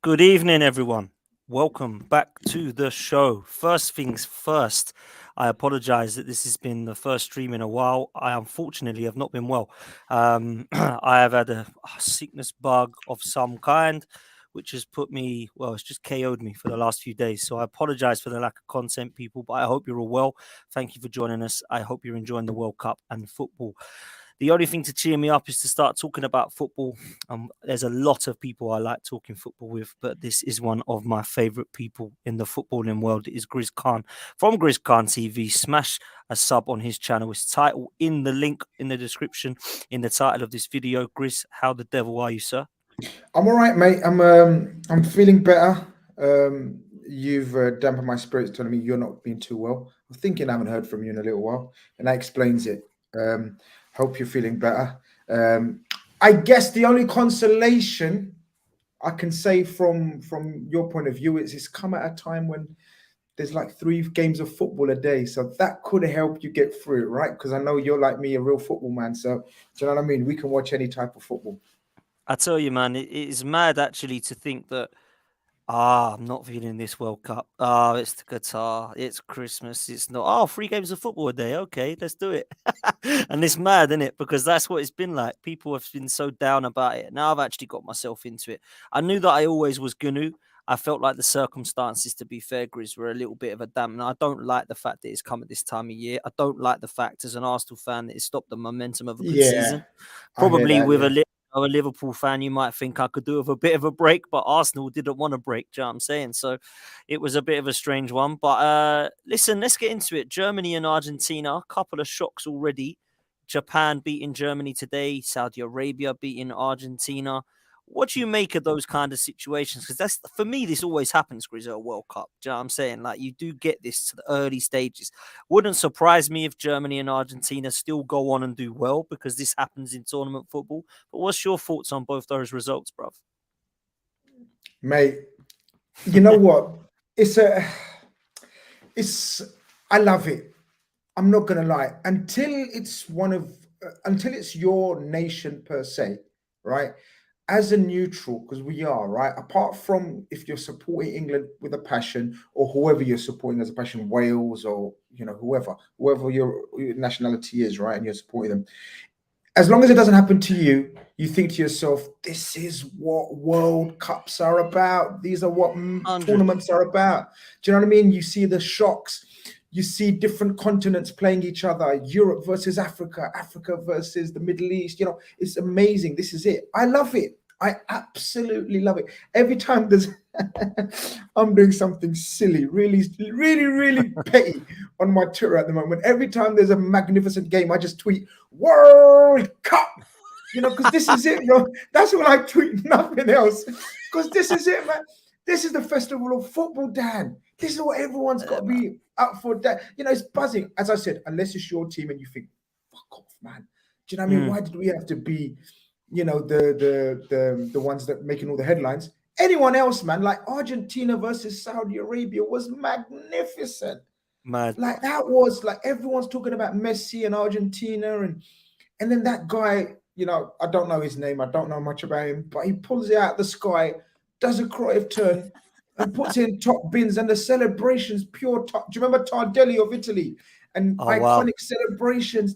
Good evening, everyone. Welcome back to the show. First things first, I apologize that this has been the first stream in a while. I unfortunately have not been well. I have had a sickness bug of some kind, which has put me, well, it's just KO'd me for the last few days. So I apologize for the lack of content, people, but I hope you're all well. Thank you for joining us. I hope you're enjoying the World Cup and football. The only thing to cheer me up is to start talking about football. There's a lot of people I like talking football with, but this is one of my favorite people in the footballing world. It is Grizz Khan from Grizz Khan TV. Smash a sub on his channel. His title in the link in the description, in the title of this video. Grizz, how the devil are you, sir? I'm all right, mate. I'm feeling better. You've dampened my spirits, telling me you're not being too well. I'm thinking I haven't heard from you in a little while, and that explains it. Hope you're feeling better. I guess the only consolation I can say from your point of view is it's come at a time when there's like 3 games of football a day, so that could help you get through it, right? Because I know you're like me, a real football man. So do you know what I mean? We can watch any type of football. I tell you, man, it is mad actually to think that I'm not feeling this World Cup. It's the Qatar. It's Christmas. It's not. 3 games of football a day. Okay, let's do it. And it's mad, isn't it? Because that's what it's been like. People have been so down about it. Now I've actually got myself into it. I knew that I always was going to. I felt like the circumstances, to be fair, Grizz, were a little bit of a dampener. I don't like the fact that it's come at this time of year. I don't like the fact, as an Arsenal fan, that it stopped the momentum of a good Yeah, season. I hear Probably that. with Yeah. a Liverpool fan, you might think I could do with a bit of a break, but Arsenal didn't want a break. Do you know what I'm saying? So it was a bit of a strange one. But listen, let's get into it. Germany and Argentina, a couple of shocks already. Japan beating Germany today, Saudi Arabia beating Argentina. What do you make of those kind of situations? Because that's, for me, this always happens, Grizz, at a World Cup. Do you know what I'm saying? Like, you do get this to the early stages. Wouldn't surprise me if Germany and Argentina still go on and do well, because this happens in tournament football. But what's your thoughts on both those results, bruv? Mate, you know what? It's a it's I love it. I'm not gonna lie. Until it's your nation per se, right? As a neutral, because we are, right? Apart from if you're supporting England with a passion, or whoever you're supporting as a passion, Wales, or whoever your nationality is, right? And you're supporting them. As long as it doesn't happen to you, you think to yourself, this is what World Cups are about. These are what 100. tournaments are about. Do you know what I mean? You see the shocks. You see different continents playing each other, Europe versus Africa, Africa versus the Middle East. It's amazing. This is it. I love it. I absolutely love it. Every time there's, I'm doing something silly, really, really, really petty on my Twitter at the moment. Every time there's a magnificent game, I just tweet World Cup. Because this is it, That's what I tweet, nothing else. Because this is it, man. This is the festival of football, Dan. This is what everyone's got to Man. be up for. Dan. It's buzzing. As I said, unless it's your team and you think, fuck off, man. Do you know what I mean? Mm. Why did we have to be, the ones that making all the headlines? Anyone else, man, like Argentina versus Saudi Arabia was magnificent. Mad, Like bruv. that was like everyone's talking about Messi and Argentina, and then that guy, I don't know his name, I don't know much about him, but he pulls it out of the sky, does a Cruyff turn, and puts it in top bins, and the celebrations pure top. Do you remember Tardelli of Italy? And Oh, wow. iconic celebrations.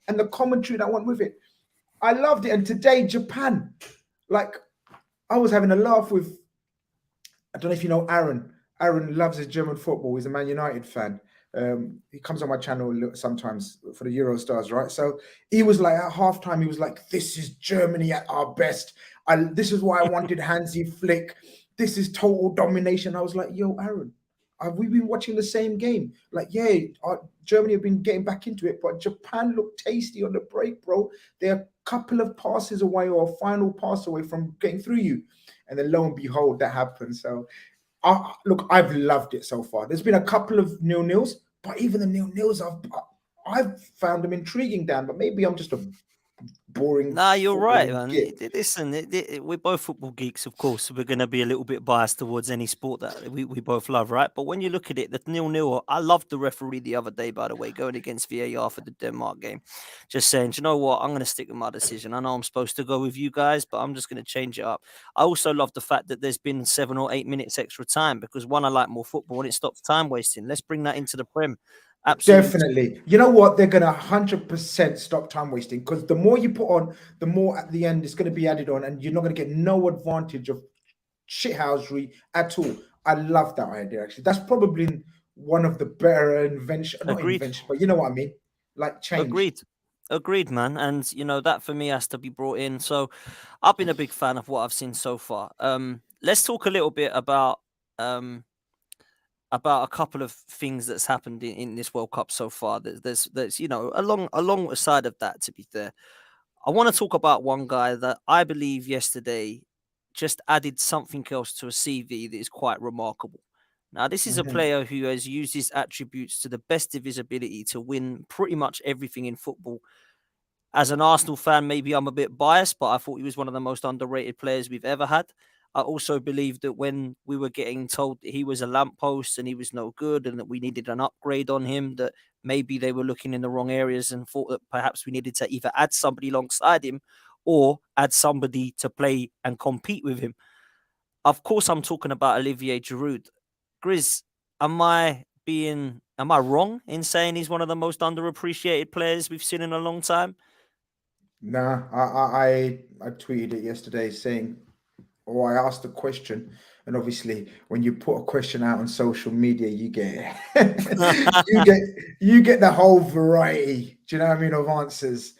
And the commentary that went with it. I loved it. And today, Japan, like I was having a laugh with, I don't know if you know Aaron. Aaron loves his German football. He's a Man United fan. He comes on my channel sometimes for the Eurostars, right? So he was like at halftime, he was like, "This is Germany at our best. This is why I wanted Hansi Flick. This is total domination." I was like, "Yo, Aaron, have we been watching the same game? Like, yeah, Germany have been getting back into it, but Japan looked tasty on the break, bro. They're a couple of passes away or a final pass away from getting through you." And then lo and behold, that happened. So, look, I've loved it so far. There's been a couple of nil-nils, but even the nil-nils, I've found them intriguing, Dan. But maybe I'm just a boring Nah, you're right, footballing man. git. Listen, we're both football geeks, of course. So we're going to be a little bit biased towards any sport that we both love, right? But when you look at it, the 0-0, I loved the referee the other day, by the way, going against VAR for the Denmark game. Just saying, do you know what? I'm going to stick with my decision. I know I'm supposed to go with you guys, but I'm just going to change it up. I also love the fact that there's been 7 or 8 minutes extra time because, one, I like more football and it stops time wasting. Let's bring that into the Prem. Absolutely. Definitely. You know what? They're gonna 100% stop time wasting because the more you put on, the more at the end it's gonna be added on, and you're not gonna get no advantage of shithousery at all. I love that idea. Actually, that's probably one of the better not Agreed. inventions, but you know what I mean, like change. Agreed. Agreed, man. And that for me has to be brought in. So I've been a big fan of what I've seen so far. Let's talk a little bit um about a couple of things that's happened in this World Cup so far. There's alongside of that, to be fair. I want to talk about one guy that I believe yesterday just added something else to a CV that is quite remarkable. Now, this is a Mhm. player who has used his attributes to the best of his ability to win pretty much everything in football. As an Arsenal fan, maybe I'm a bit biased, but I thought he was one of the most underrated players we've ever had. I also believe that when we were getting told that he was a lamppost and he was no good and that we needed an upgrade on him, that maybe they were looking in the wrong areas and thought that perhaps we needed to either add somebody alongside him or add somebody to play and compete with him. Of course, I'm talking about Olivier Giroud. Grizz, am I wrong in saying he's one of the most underappreciated players we've seen in a long time? Nah, I tweeted it yesterday saying, or I asked a question, and obviously when you put a question out on social media, you get you get you get the whole variety. Do you know what I mean of answers?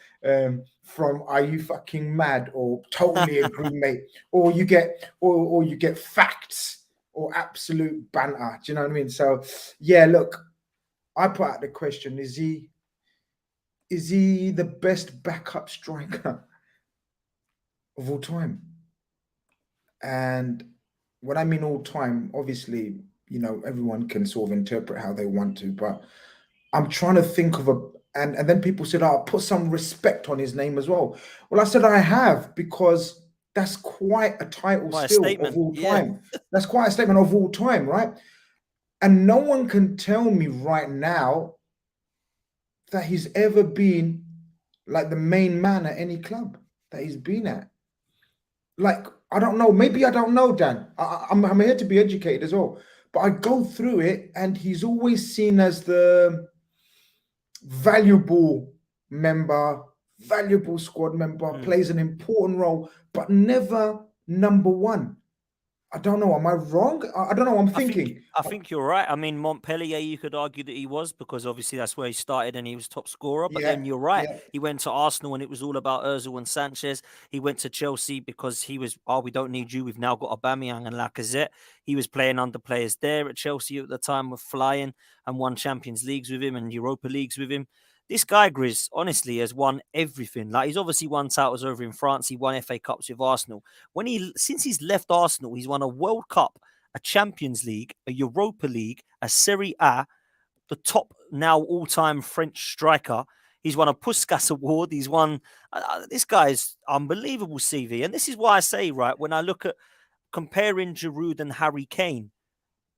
From "Are you fucking mad?" or "Totally agree, mate," or you get facts or absolute banter. Do you know what I mean? So yeah, look, I put out the question: is he the best backup striker of all time? And when I mean all time, obviously, everyone can sort of interpret how they want to, but I'm trying to think of and then people said, "Oh, put some respect on his name as well." Well, I said I have because that's quite a title Quite a still of statement. all Yeah. time. That's quite a statement of all time, right? And no one can tell me right now that he's ever been like the main man at any club that he's been at. Like, I don't know. Maybe I don't know, Dan. I'm here to be educated as well. But I go through it, and he's always seen as the valuable member, valuable squad member, Mm. plays an important role, but never number one. I don't know. Am I wrong? I don't know. I'm I think thinking. I think you're right. I mean, Montpellier, you could argue that he was because obviously that's where he started and he was top scorer. But Yeah, then you're right. yeah. He went to Arsenal and it was all about Özil and Sanchez. He went to Chelsea because he was, oh, we don't need you. We've now got Aubameyang and Lacazette. He was playing under players there at Chelsea at the time, with flying and won Champions Leagues with him and Europa Leagues with him. This guy, Grizz, honestly, has won everything. Like, he's obviously won titles over in France. He won FA Cups with Arsenal. Since he's left Arsenal, he's won a World Cup, a Champions League, a Europa League, a Serie A, the top now all-time French striker. He's won a Puskas Award. He's won. This guy's unbelievable CV, and this is why I say, right, when I look at comparing Giroud and Harry Kane,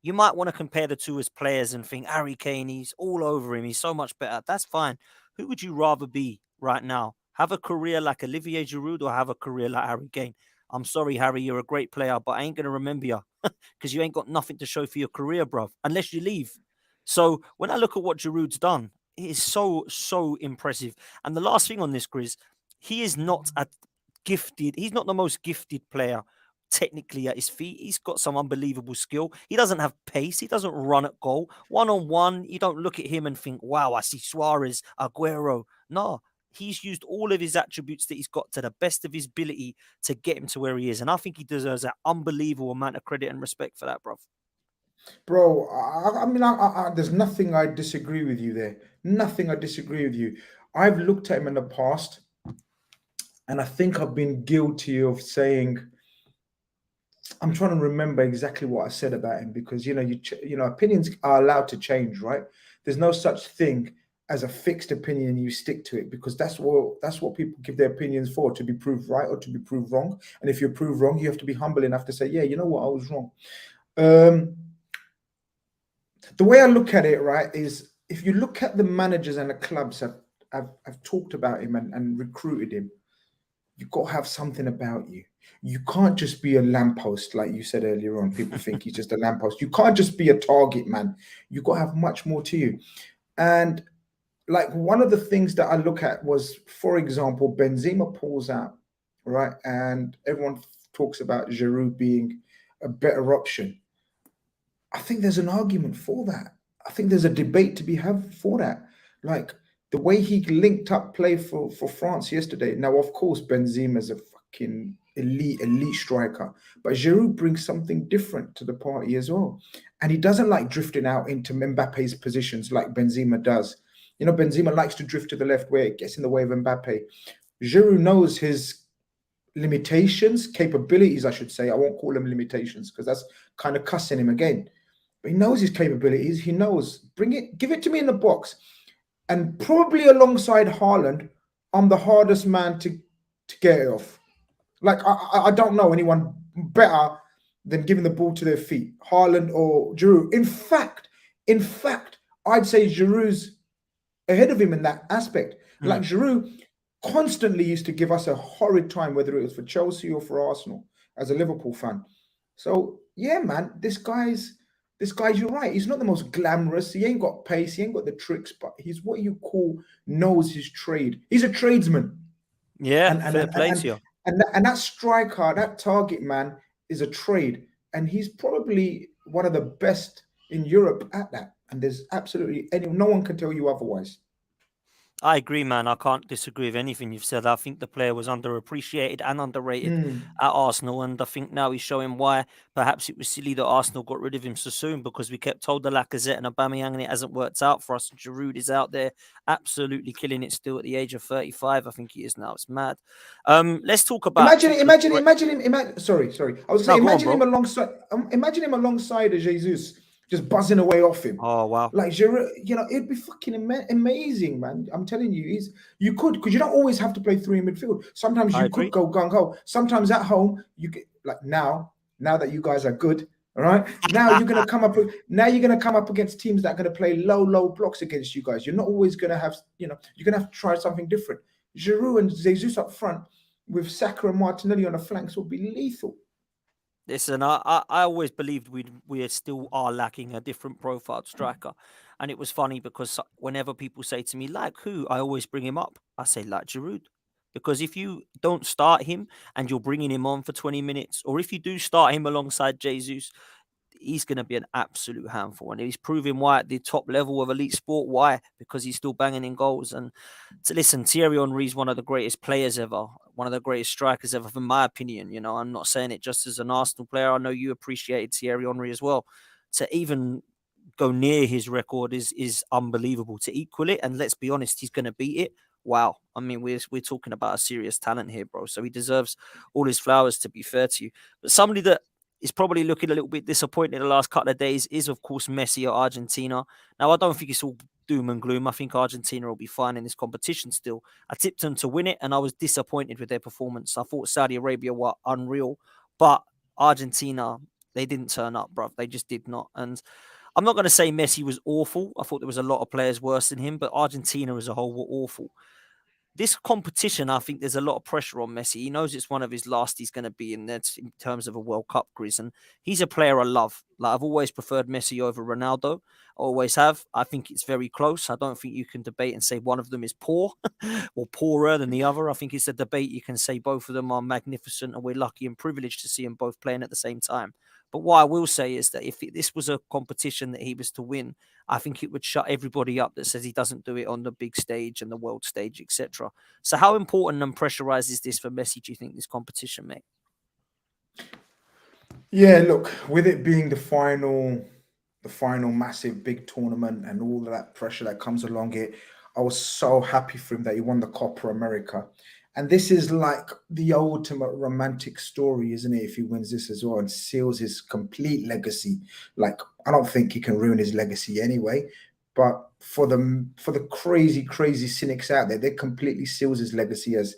you might want to compare the two as players and think Harry Kane, he's all over him. He's so much better. That's fine. Who would you rather be right now? Have a career like Olivier Giroud or have a career like Harry Kane? I'm sorry, Harry, you're a great player, but I ain't going to remember you because you ain't got nothing to show for your career, bruv, unless you leave. So when I look at what Giroud's done, it is so impressive. And the last thing on this, Grizz, he is not a gifted, he's not the most gifted player technically at his feet. He's got some unbelievable skill. He doesn't have pace. He doesn't run at goal. One on one, you don't look at him and think, wow, I see Suarez, Aguero. No, he's used all of his attributes that he's got to the best of his ability to get him to where he is. And I think he deserves an unbelievable amount of credit and respect for that, bro. Bro, I mean, there's nothing I disagree with you there. Nothing I disagree with you. I've looked at him in the past, and I think I've been guilty of saying, I'm trying to remember exactly what I said about him because opinions are allowed to change, right? There's no such thing as a fixed opinion and you stick to it, because that's what people give their opinions for, to be proved right or to be proved wrong. And if you're proved wrong, you have to be humble enough to say, yeah, you know what, I was wrong. The way I look at it, right, is if you look at the managers and the clubs have talked about him and recruited him, you've got to have something about you. You can't just be a lamppost, like you said earlier on. People think he's just a lamppost. You can't just be a target man. You've got to have much more to you. And like one of the things that I look at was, for example, Benzema pulls out, right? And everyone talks about Giroud being a better option. I think there's an argument for that. I think there's a debate to be had for that. Like the way he linked up play for France yesterday. Now, of course, Benzema's a fucking elite striker, but Giroud brings something different to the party as well. And he doesn't like drifting out into Mbappe's positions like Benzema does. You know, Benzema likes to drift to the left where it gets in the way of Mbappe. Giroud knows his limitations, capabilities, I should say. I won't call them limitations because that's kind of cussing him again. But he knows his capabilities. He knows, bring it, give it to me in the box. And probably alongside Haaland, I'm the hardest man to get it off. Like, I don't know anyone better than giving the ball to their feet, Haaland or Giroud. In fact, I'd say Giroud's ahead of him in that aspect. Like Giroud constantly used to give us a horrid time, whether it was for Chelsea or for Arsenal, as a Liverpool fan. So yeah, man, this guy's, you're right. He's not the most glamorous. He ain't got pace. He ain't got the tricks, but he's what you call knows his trade. He's a tradesman. Yeah, fair play to you. And that striker, that target man, is a trade, and he's probably one of the best in Europe at that. And there's absolutely no one can tell you otherwise. I agree, man. I can't disagree with anything you've said. I think the player was underappreciated and underrated at Arsenal, and I think now he's showing why perhaps it was silly that Arsenal got rid of him so soon, because we kept told the Lacazette and Aubameyang, and it hasn't worked out for us. Giroud is out there absolutely killing it still at the age of 35. I think he is now. It's mad. Let's talk about Sorry. I was saying, imagine him alongside a Jesus, just buzzing away off him. Oh wow! Like Giroud, you know, it'd be fucking amazing, man. I'm telling you, you could, because you don't always have to play three in midfield. Sometimes you could go gung ho. Sometimes at home, you get like now that you guys are good, all right. Now you're gonna come up against teams that are gonna play low blocks against you guys. You're not always gonna have, you're gonna have to try something different. Giroud and Jesus up front with Saka and Martinelli on the flanks will be lethal. Listen, I always believed we still are lacking a different profile striker. And it was funny because whenever people say to me, like who, I always bring him up. I say, like Giroud. Because if you don't start him and you're bringing him on for 20 minutes, or if you do start him alongside Jesus, he's going to be an absolute handful. And he's proving why at the top level of elite sport. Why? Because he's still banging in goals. And to listen, Thierry Henry is one of the greatest players ever, one of the greatest strikers ever, in my opinion. You know, I'm not saying it just as an Arsenal player. I know you appreciated Thierry Henry as well. To even go near his record is unbelievable. To equal it, and let's be honest, he's going to beat it. Wow. I mean, we're talking about a serious talent here, bro. So he deserves all his flowers, to be fair to you. But somebody that is probably looking a little bit disappointed in the last couple of days is, of course, Messi at Argentina. Now, I don't think it's all doom and gloom. I think Argentina will be fine in this competition still. I tipped them to win it, and I was disappointed with their performance. I thought Saudi Arabia were unreal, but Argentina, they didn't turn up, bruv. They just did not. And I'm not going to say Messi was awful. I thought there was a lot of players worse than him, but Argentina as a whole were awful. This competition, I think there's a lot of pressure on Messi. He knows it's one of his last he's going to be in there in terms of a World Cup, Grizz. And he's a player I love. Like, I've always preferred Messi over Ronaldo. Always have. I think it's very close. I don't think you can debate and say one of them is poor or poorer than the other. I think it's a debate you can say both of them are magnificent, and we're lucky and privileged to see them both playing at the same time. But what I will say is that if this was a competition that he was to win, I think it would shut everybody up that says he doesn't do it on the big stage and the world stage, etc. So how important and pressurized is this for Messi, do you think, this competition, mate? Yeah, look, with it being the final massive big tournament and all of that pressure that comes along it, I was so happy for him that he won the Copa America. And this is like the ultimate romantic story, isn't it? If he wins this as well and seals his complete legacy. Like, I don't think he can ruin his legacy anyway, but for the crazy cynics out there, that completely seals his legacy as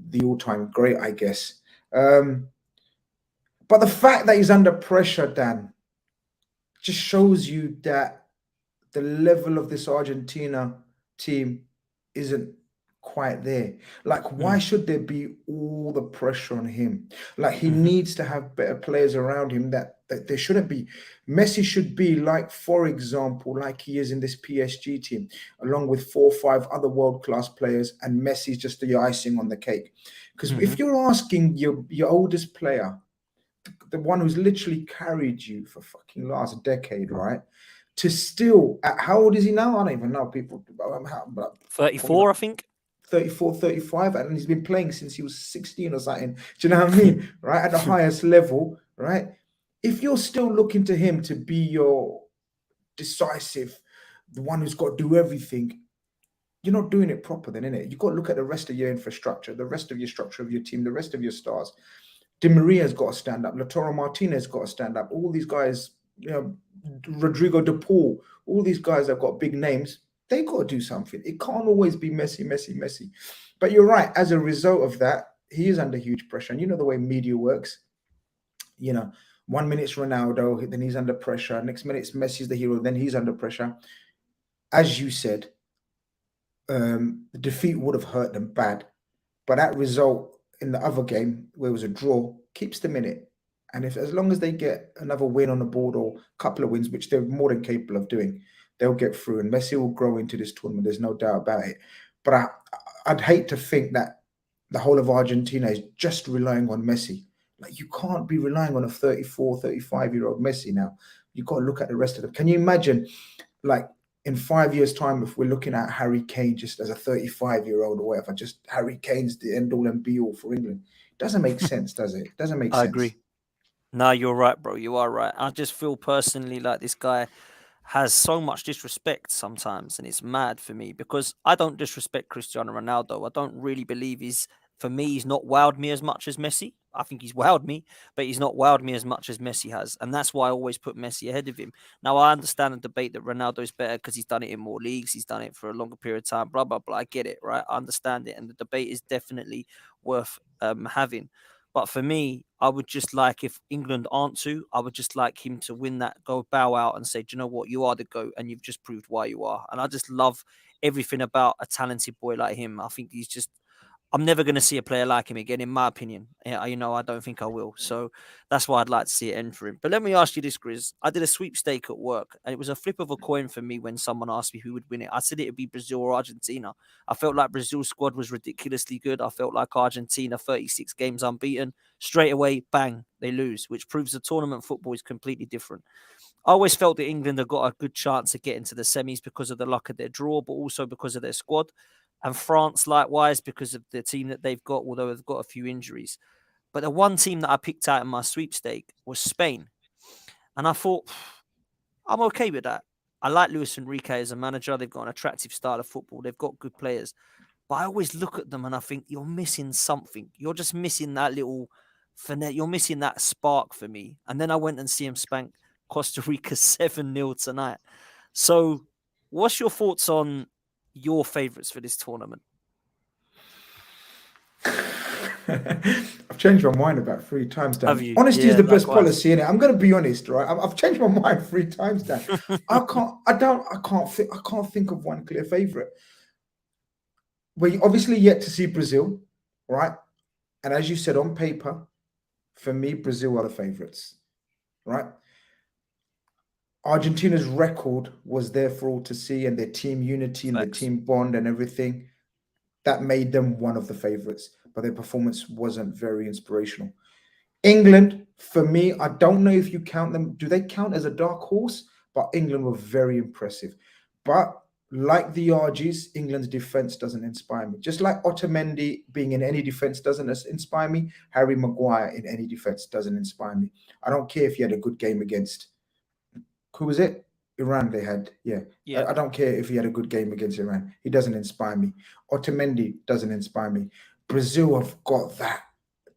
the all-time great, I guess. But the fact that he's under pressure, Dan, just shows you that the level of this Argentina team isn't quite there. Like, why should there be all the pressure on him? Like, he needs to have better players around him that there shouldn't be. Messi should be like, for example, like he is in this PSG team, along with 4 or 5 other world-class players, and Messi's just the icing on the cake. Because if you're asking your oldest player, the one who's literally carried you for fucking last decade, right? To still, how old is he now? I don't even know. People, 34, I think. 34, 35, and he's been playing since he was 16 or something. Do you know what I mean? Right? At the highest level, right? If you're still looking to him to be your decisive, the one who's got to do everything, you're not doing it proper then, innit? You've got to look at the rest of your infrastructure, the rest of your structure of your team, the rest of your stars. Di Maria's got to stand up. Lautaro Martinez got to stand up. All these guys, Rodrigo de Paul, all these guys that have got big names, they got to do something. It can't always be Messi. But you're right. As a result of that, he is under huge pressure. And you know the way media works. 1 minute's Ronaldo, then he's under pressure. Next minute's Messi's the hero, then he's under pressure. As you said, the defeat would have hurt them bad. But that result in the other game, where it was a draw, keeps them in it. And if, as long as they get another win on the board or a couple of wins, which they're more than capable of doing, they'll get through. And Messi will grow into this tournament. There's no doubt about it. But I'd hate to think that the whole of Argentina is just relying on Messi. Like, you can't be relying on a 34, 35-year-old Messi now. You've got to look at the rest of them. Can you imagine, like, in 5 years' time, if we're looking at Harry Kane just as a 35-year-old or whatever, just Harry Kane's the end-all and be-all for England? It doesn't make sense, does it? It doesn't make sense. I agree. No, you're right, bro. You are right. I just feel personally like this guy has so much disrespect sometimes, and it's mad for me because I don't disrespect Cristiano Ronaldo. I don't really believe for me, he's not wowed me as much as Messi. I think he's wowed me, but he's not wowed me as much as Messi has. And that's why I always put Messi ahead of him. Now, I understand the debate that Ronaldo is better because he's done it in more leagues. He's done it for a longer period of time, blah, blah, blah. I get it, right? I understand it. And the debate is definitely worth having. But for me, I would just like, if England aren't to, I would just like him to win that, go bow out and say, do you know what? You are the GOAT and you've just proved why you are. And I just love everything about a talented boy like him. I think he's just, I'm never going to see a player like him again, in my opinion. I don't think I will. So that's why I'd like to see it end for him. But let me ask you this, Grizz. I did a sweepstake at work, and it was a flip of a coin for me when someone asked me who would win it. I said it would be Brazil or Argentina. I felt like Brazil's squad was ridiculously good. I felt like Argentina, 36 games unbeaten. Straight away, bang, they lose, which proves the tournament football is completely different. I always felt that England have got a good chance of getting to the semis because of the luck of their draw, but also because of their squad. And France, likewise, because of the team that they've got, although they've got a few injuries. But the one team that I picked out in my sweepstake was Spain. And I thought, I'm okay with that. I like Luis Enrique as a manager. They've got an attractive style of football. They've got good players. But I always look at them and I think, you're missing something. You're just missing that little finesse. You're missing that spark for me. And then I went and see him spank Costa Rica 7-0 tonight. So what's your thoughts on your favourites for this tournament? I've changed my mind about 3 times, Dan. Have you? Honesty is Yeah, the best likewise. policy, innit? I'm going to be honest, right? I've changed my mind 3 times, Dan. I can't think of one clear favourite. We're obviously yet to see Brazil, right? And as you said, on paper, for me, Brazil are the favourites, right? Argentina's record was there for all to see, and their team unity and their team bond and everything, that made them one of the favourites, but their performance wasn't very inspirational. England, for me, I don't know if you count them. Do they count as a dark horse? But England were very impressive. But like the Argies, England's defence doesn't inspire me. Just like Otamendi being in any defence doesn't inspire me, Harry Maguire in any defence doesn't inspire me. I don't care if he had a good game against, who was it? Iran they had. Yeah. I don't care if he had a good game against Iran. He doesn't inspire me. Otamendi doesn't inspire me. Brazil have got that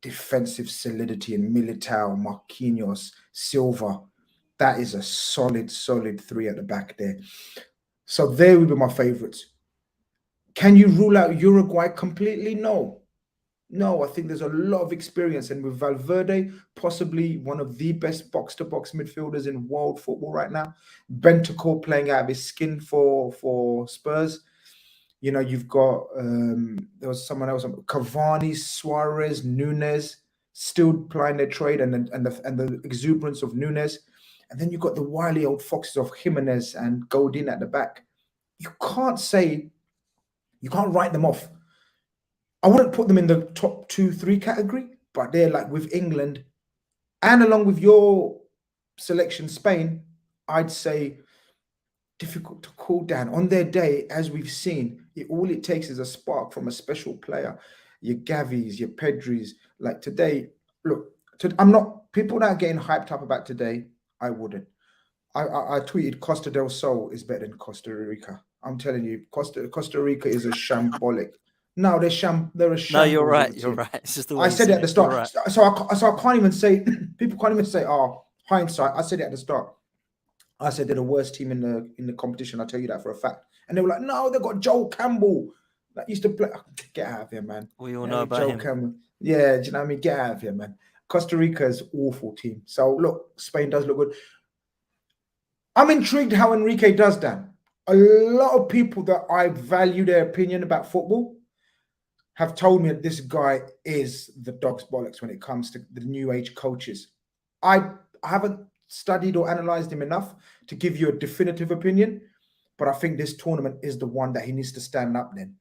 defensive solidity in Militao, Marquinhos, Silva. That is a solid 3 at the back there. So they would be my favourites. Can you rule out Uruguay completely? No. No, I think there's a lot of experience. And with Valverde, possibly one of the best box to box midfielders in world football right now. Bentancur playing out of his skin for Spurs. You know, you've got there was someone else, Cavani, Suarez, Nunes, still plying their trade, and the exuberance of Nunes, and then you've got the wily old foxes of Jimenez and Godin at the back. You can't say, you can't write them off. I wouldn't put them in the top 2, 3 category, but they're like with England, and along with your selection, Spain, I'd say difficult to call down on their day. As we've seen, all it takes is a spark from a special player. Your Gavis, your Pedris. Like today, look, I'm not, people that are getting hyped up about today, I wouldn't. I tweeted Costa del Sol is better than Costa Rica. I'm telling you, Costa Rica is a shambolic. No, they're a No, you're shambles of right. a You're team. right. It's just the way I you said it said at the it. You're start. right. So I can't even say, people can't even say, oh, hindsight. I said it at the start. I said they're the worst team in the competition. I'll tell you that for a fact. And they were like, no, they got Joel Campbell that used to play. Get out of here, man. We all Yeah, know about Joel him. Campbell. Yeah, do you know what I mean? Get out of here, man. Costa Rica's awful team. So look, Spain does look good. I'm intrigued how Enrique does that. A lot of people that I value their opinion about football have told me that this guy is the dog's bollocks when it comes to the new age coaches. I haven't studied or analyzed him enough to give you a definitive opinion, but I think this tournament is the one that he needs to stand up then.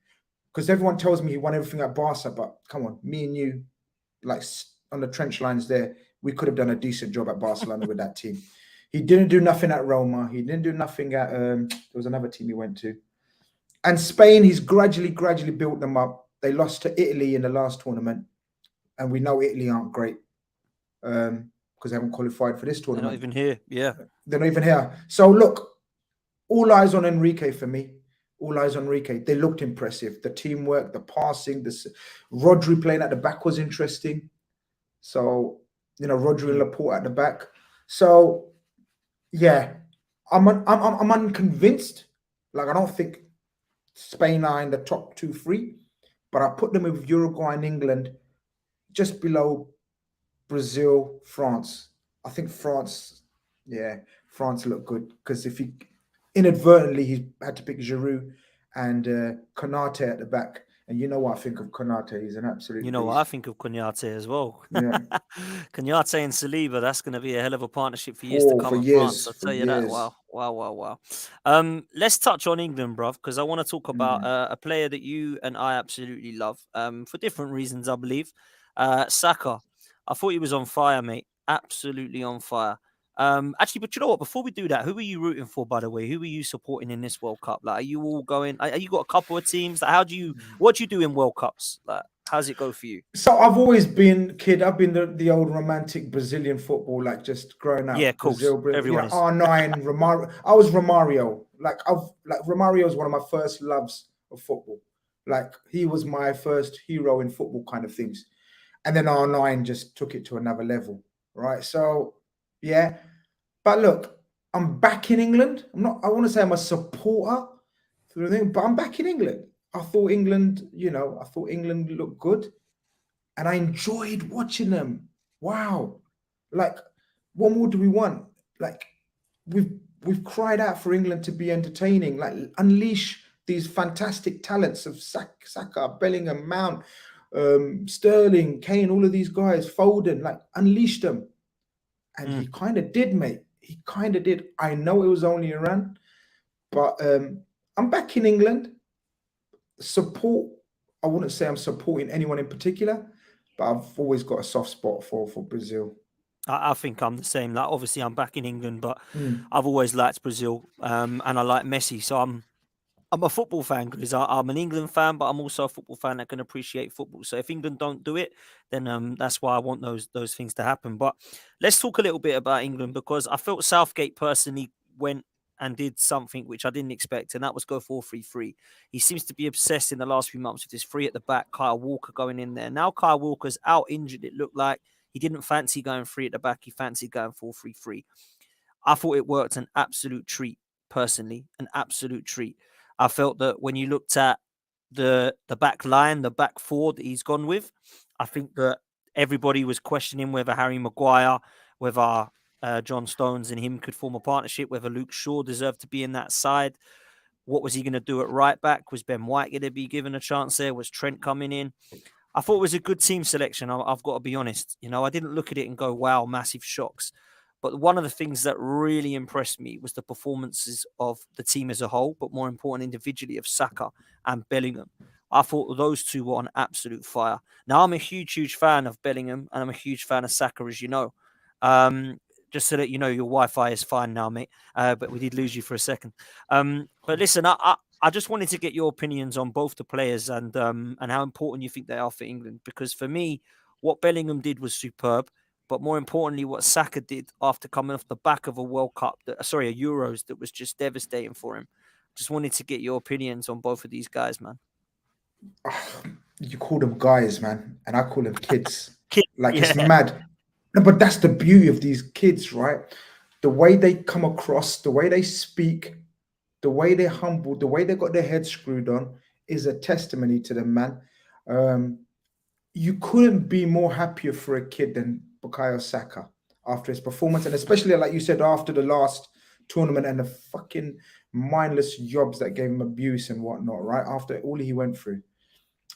Because everyone tells me he won everything at Barca, but come on, me and you, like on the trench lines there, we could have done a decent job at Barcelona with that team. He didn't do nothing at Roma. He didn't do nothing at there was another team he went to. And Spain, he's gradually built them up. They lost to Italy in the last tournament, and we know Italy aren't great because they haven't qualified for this They're not tournament. even here. Yeah. They're not even here. So look, all eyes on Enrique for me. All eyes on Enrique. They looked impressive. The teamwork, the passing, the Rodri playing at the back was interesting. So, you know, Rodri and Laporte at the back. So, yeah, I'm unconvinced. Like, I don't think Spain are in the top 2, 3, but I put them with Uruguay and England just below Brazil, France. I think France look good because if he inadvertently he had to pick Giroud and Konate at the back, and you know what I think of Konate, he's an absolute You know what I beast. think of Konyate as well. Yeah, Konyate and Saliba, that's going to be a hell of a partnership for years to come at France. I'll for tell you that. years. Wow, wow, wow, wow. Let's touch on England, bruv, because I want to talk about a player that you and I absolutely love for different reasons, I believe. Saka. I thought he was on fire, mate. Absolutely on fire. Actually, but you know what? Before we do that, who are you rooting for, by the way? Who are you supporting in this World Cup? Like, are you all going? Are you got a couple of teams? Like, what do you do in World Cups? Like, how's it go for you? So I've always been I've been the old romantic Brazilian football, like just growing Yeah, up of course. Brazil, you Everyone know, is. R9, Romario. I was Romario. Romario is one of my first loves of football. Like he was my first hero in football kind of things. And then R9 just took it to another level. Right. So yeah. But look, I'm back in England. I want to say I'm a supporter, but I'm back in England. I thought England looked good and I enjoyed watching them. Wow. Like, what more do we want? Like, we've cried out for England to be entertaining, like unleash these fantastic talents of Saka, Bellingham, Mount, Sterling, Kane, all of these guys, Foden, like unleash them. And he kind of did, mate. He kind of did. I know it was only a run, but I'm back in England. Support. I wouldn't say I'm supporting anyone in particular, but I've always got a soft spot for Brazil. I think I'm the same. Like, obviously, I'm back in England, but I've always liked Brazil, and I like Messi. So I'm a football fan because I'm an England fan, but I'm also a football fan that can appreciate football. So if England don't do it, then that's why I want those things to happen. But let's talk a little bit about England because I felt Southgate personally went and did something which I didn't expect, and that was go 4-3-3. He seems to be obsessed in the last few months with this three at the back, Kyle Walker going in there. Now Kyle Walker's out injured, it looked like. He didn't fancy going three at the back. He fancied going 4-3-3. I thought it worked an absolute treat. personally, an absolute treat. I felt that when you looked at the back line, the back four that he's gone with, I think that everybody was questioning whether Harry Maguire, whether John Stones and him could form a partnership, whether Luke Shaw deserved to be in that side. What was he going to do at right back? Was Ben White going to be given a chance there? Was Trent coming in? I thought it was a good team selection. I've got to be honest. I didn't look at it and go, wow, massive shocks. But one of the things that really impressed me was the performances of the team as a whole, but more important, individually, of Saka and Bellingham. I thought those two were on absolute fire. Now, I'm a huge fan of Bellingham, and I'm a huge fan of Saka, as you know. Just so that you know, your Wi-Fi is fine now, mate. But we did lose you for a second. But listen, I just wanted to get your opinions on both the players and how important you think they are for England. Because for me, what Bellingham did was superb. But more importantly, what Saka did after coming off the back of a World Cup, a Euros that was just devastating for him. Just wanted to get your opinions on both of these guys, man. You call them guys, man, and I call them kids. Like, Yeah. it's mad. No, but that's the beauty of these kids, right? The way they come across, the way they speak, the way they're humble, the way they got their heads screwed on is a testimony to them, man. You couldn't be more happier for a kid than Bukayo Saka after his performance, and especially, like you said, after the last tournament and the fucking mindless jobs that gave him abuse and whatnot, right? After all he went through.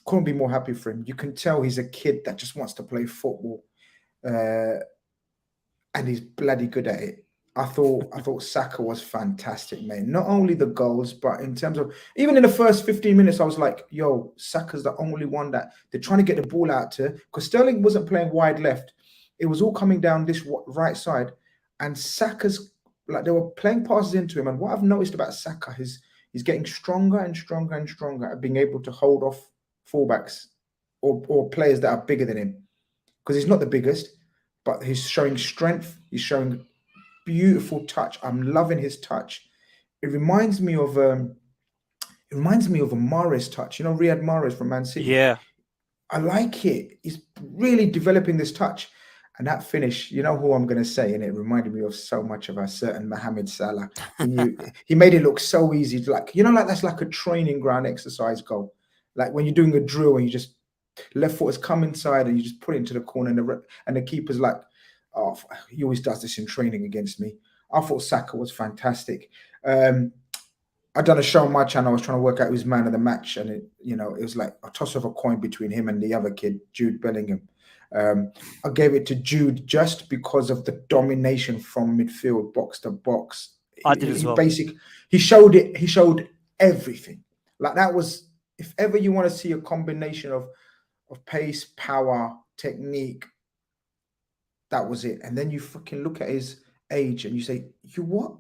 Couldn't be more happy for him. You can tell he's a kid that just wants to play football. And he's bloody good at it. I thought Saka was fantastic, mate. Not only the goals, but in terms of even in the first 15 minutes, I was like, yo, Saka's the only one that they're trying to get the ball out to, because Sterling wasn't playing wide left. It was all coming down this right side. And Saka's, like, they were playing passes into him. And what I've noticed about Saka is he's getting stronger and stronger and stronger at being able to hold off fullbacks or players that are bigger than him. Because he's not the biggest, but he's showing strength. He's showing beautiful touch. I'm loving his touch. It reminds me of a Mahrez touch. You know, Riyad Mahrez from Man City. Yeah. I like it. He's really developing this touch. And that finish, you know who I'm going to say, and it reminded me of so much of a certain Mohamed Salah. He made it look so easy. Like, like that's like a training ground exercise goal. Like when you're doing a drill and you just left foot has come inside and you just put it into the corner, and the keeper's like, oh, he always does this in training against me. I thought Saka was fantastic. I'd done a show on my channel. I was trying to work out who's man of the match, and it was like a toss of a coin between him and the other kid, Jude Bellingham. I gave it to Jude just because of the domination from midfield, box to box. I did as well. He showed everything. Like, that was, if ever you want to see a combination of pace, power, technique, that was it. And then you fucking look at his age and you say, you what?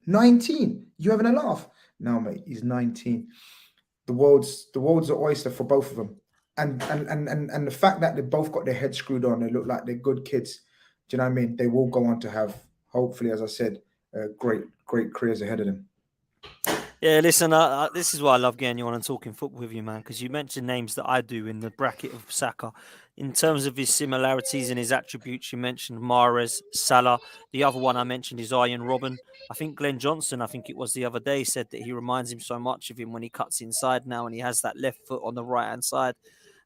19? You having a laugh? No, mate, he's 19. The world's an oyster for both of them. And the fact that they both got their heads screwed on, they look like they're good kids. Do you know what I mean? They will go on to have, hopefully, as I said, great careers ahead of them. Yeah, listen, this is why I love getting you on and talking football with you, man, because you mentioned names that I do in the bracket of Saka. In terms of his similarities and his attributes, you mentioned Mahrez, Salah. The other one I mentioned is Arjen Robben. I think Glenn Johnson, I think it was the other day, said that he reminds him so much of him when he cuts inside now and he has that left foot on the right-hand side.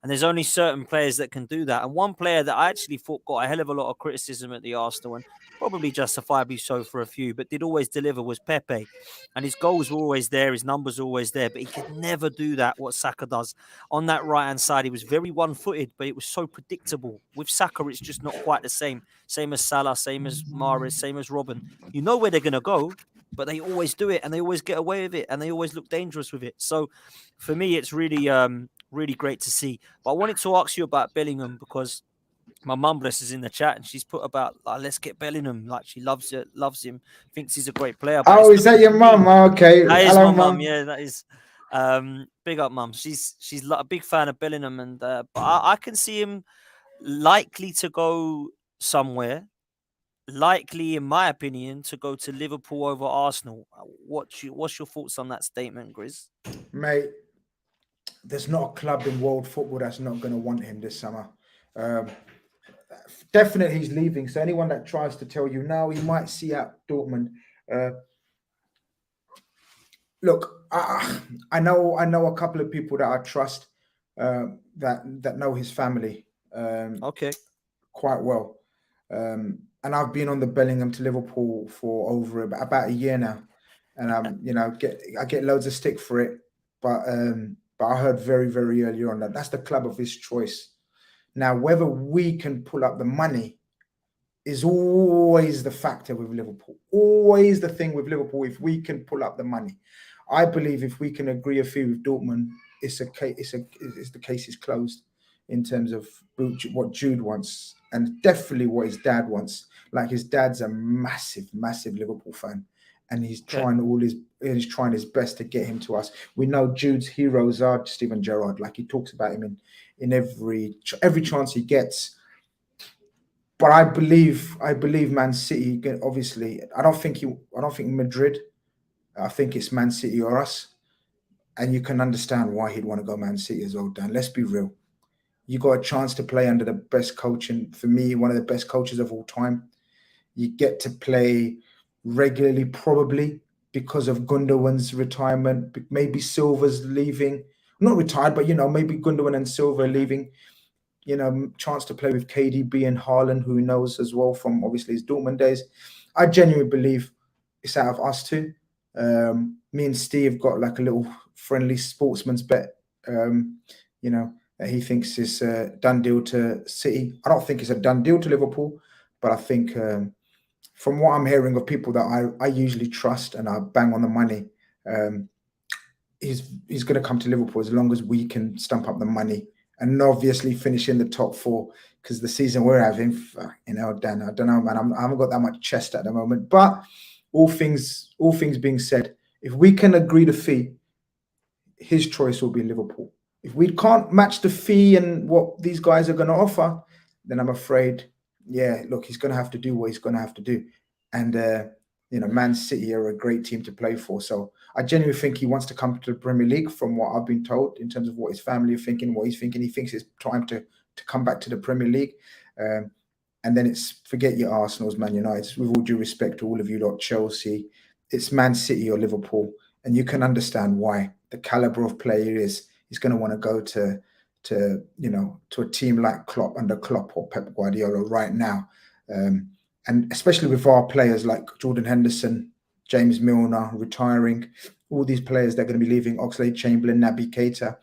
And there's only certain players that can do that. And one player that I actually thought got a hell of a lot of criticism at the Arsenal, and probably justifiably so for a few, but did always deliver, was Pepe. And his goals were always there, his numbers were always there, but he could never do that, what Saka does. On that right-hand side, he was very one-footed, but it was so predictable. With Saka, it's just not quite the same. Same as Salah, same as Mahrez, same as Robben. You know where they're going to go, but they always do it, and they always get away with it, and they always look dangerous with it. So for me, it's really, really great to see. But I wanted to ask you about Bellingham, because my mum, bless, is in the chat, and she's put about, let's get Bellingham. Like, she loves him, thinks he's a great player. But is that your mum? Okay. That is hello, my mum. Yeah, that is. Big up, mum. She's a big fan of Bellingham, and but I can see him likely to go somewhere. Likely, in my opinion, to go to Liverpool over Arsenal. What's your thoughts on that statement, Grizz? Mate, there's not a club in world football that's not going to want him this summer. Definitely he's leaving. So anyone that tries to tell you now he might see out Dortmund, Look, I know a couple of people that I trust, that know his family Okay. quite well. And I've been on the Bellingham to Liverpool for over about a year now, and I get loads of stick for it, but I heard very very early on that that's the club of his choice. Now, whether we can pull up the money is always the factor with Liverpool. Always the thing with Liverpool. If we can pull up the money, I believe if we can agree a fee with Dortmund, it's the case is closed in terms of what Jude wants, and definitely what his dad wants. Like, his dad's a massive Liverpool fan, and Okay. he's trying his best to get him to us. We know Jude's heroes are Steven Gerrard. Like, he talks about him in every chance he gets. But I believe Man City. Obviously, I don't think Madrid. I think it's Man City or us, and you can understand why he'd want to go Man City as well. Dan, let's be real. You got a chance to play under the best coach, and for me, one of the best coaches of all time. You get to play regularly, probably because of Gundogan's retirement. Maybe Silva's leaving, not retired, but maybe Gundogan and Silva are Hmm. leaving. Chance to play with KDB and Haaland, who knows as well from obviously his Dortmund days. I genuinely believe it's out of us two. Me and Steve got like a little friendly sportsman's bet. Um, that he thinks is a done deal to City. I don't think it's a done deal to Liverpool, but I think from what I'm hearing of people that I usually trust and I bang on the money, um, he's going to come to Liverpool as long as we can stump up the money and obviously finish in the top four. Because the season we're having, Dan, I don't know, man. I haven't got that much chest at the moment. But all things being said, if we can agree the fee, his choice will be Liverpool. If we can't match the fee and what these guys are going to offer, then I'm afraid, yeah, look, he's going to have to do what he's going to have to do. And Man City are a great team to play for. So I genuinely think he wants to come to the Premier League, from what I've been told, in terms of what his family are thinking, what he's thinking. He thinks it's time to come back to the Premier League. And then it's forget your Arsenal's, Man United. With all due respect to all of you lot, Chelsea, it's Man City or Liverpool, and you can understand why. The caliber of player is he's going to want to go to a team like under Klopp or Pep Guardiola right now, and especially with our players like Jordan Henderson, James Milner retiring, all these players that are going to be leaving, Oxlade-Chamberlain, Naby Keita.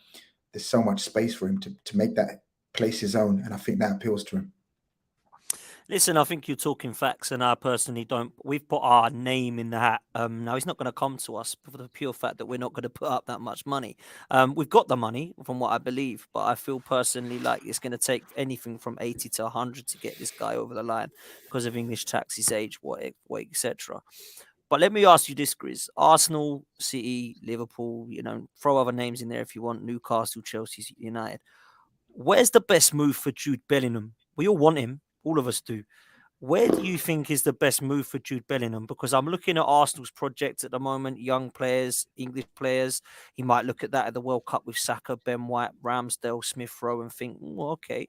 There's so much space for him to make that place his own, and I think that appeals to him. Listen, I think you're talking facts, and I personally don't. We've put our name in the hat. Now he's not going to come to us for the pure fact that we're not going to put up that much money. We've got the money, from what I believe, but I feel personally like it's going to take anything from 80 to 100 to get this guy over the line because of English tax, his age, what etc. But let me ask you this, Grizz. Arsenal, City, Liverpool, throw other names in there if you want. Newcastle, Chelsea, United. Where's the best move for Jude Bellingham? We all want him. All of us do. Where do you think is the best move for Jude Bellingham? Because I'm looking at Arsenal's project at the moment, young players, English players. He might look at that at the World Cup with Saka, Ben White, Ramsdale, Smith Rowe, and think, well, okay.